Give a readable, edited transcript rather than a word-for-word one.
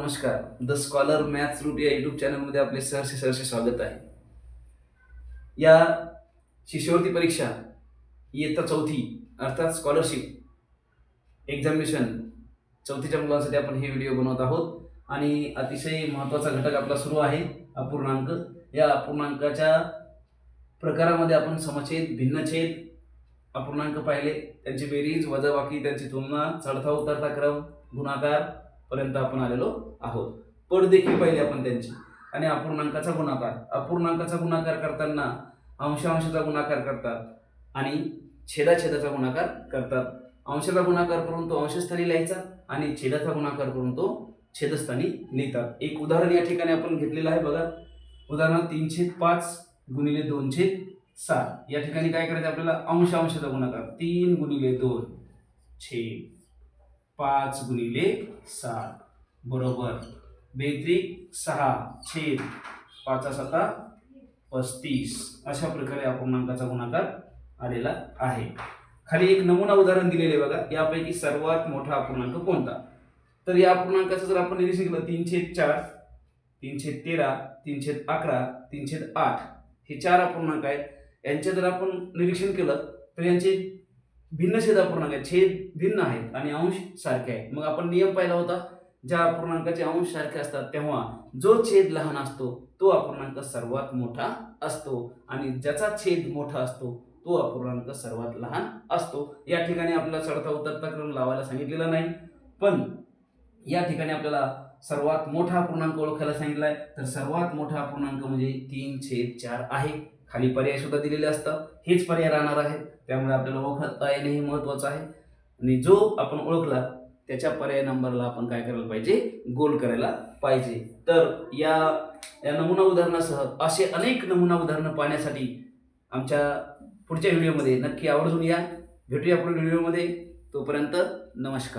नमस्कार. The scholar maths route या YouTube चॅनलमध्ये आपले सहर्ष स्वागत आहे. या शिष्यवृत्ती परीक्षा इयत्ता चौथी अर्थात स्कॉलरशिप एक्झामिनेशन चौथीच्या मुलांसाठी आपण हे व्हिडिओ बनवत आहोत आणि अतिशय महत्त्वाचा घटक आपला सुरू आहे अपूर्णांक. या अपूर्णांकाच्या प्रकारामध्ये आपण समछेद, भिन्नछेद, अपूर्णांक पाहिले, त्यांची बेरीज, वजाबाकी, त्यांची तुलना, चढता उतरता क्रम, गुणाकार पर्यंत आपण आलेलो आहोत. पड देखील पाहिले आपण त्यांची आणि अपूर्णांकाचा गुणाकार करताना अंशाचा गुणाकार करतात आणि छेदाचा गुणाकार करतात. अंशाचा गुणाकार करून तो अंशस्थानी लिहायचा आणि छेदाचा गुणाकार करून तो छेदस्थानी लिहितात. एक उदाहरण या ठिकाणी आपण घेतलेलं आहे बघा. उदाहरण 3/5 गुणिले 2/7. या ठिकाणी काय करायचं आपल्याला? अंशाचा गुणाकार 3 गुणिले 2 छेद 5 गुणिले 7 बरोबर 6 छेद 5 35. अशा प्रकारे अपूर्णांकाचा गुणाकार आलेला आहे. खाली एक नमुना उदाहरण दिलेले बघा. यापैकी सर्वात मोठा अपूर्णांक कोणता? तर या अपूर्णांकाचं जर आपण निरीक्षण केलं 3/4, 3/13, 3/11, 3/8 हे 4 अपूर्णांक आहेत. यांचे जर आपण निरीक्षण केलं तर यांचे भिन्न छेद अपूर्णांक आहेत. छेद भिन्न आहेत आणि अंश सारखे आहेत. मग आपण नियम पाहिला होता, ज्या अपूर्णांकाचे अंश सारखे असतात तेव्हा जो छेद लहान असतो तो अपूर्णांक सर्वात मोठा असतो आणि ज्याचा छेद मोठा असतो तो अपूर्णांक सर्वात लहान असतो. या ठिकाणी आपल्याला चढता उतरता क्रम लावायला सांगितलेला नाही, पण या ठिकाणी आपल्याला सर्वात मोठा अपूर्णांक ओळखायला सांगितलाय. तर सर्वात मोठा अपूर्णांक म्हणजे 3/4 आहे. खाली पर्याय सुद्धा दिलेले असतात, हेच पर्याय राहणार आहेत. त्यामुळे आपल्याला ओळखता येणे हे महत्वाचं आहे आणि जो आपण ओळखला त्याच्या पर्याय नंबरला आपण काय करायला पाहिजे? गोल करायला पाहिजे. तर या नमुना उदाहरणासह असे अनेक नमुना उदाहरणं पाहण्यासाठी आमच्या पुढच्या व्हिडिओमध्ये नक्की आवर्जून या. भेटूया पुढील व्हिडिओमध्ये. तोपर्यंत नमस्कार.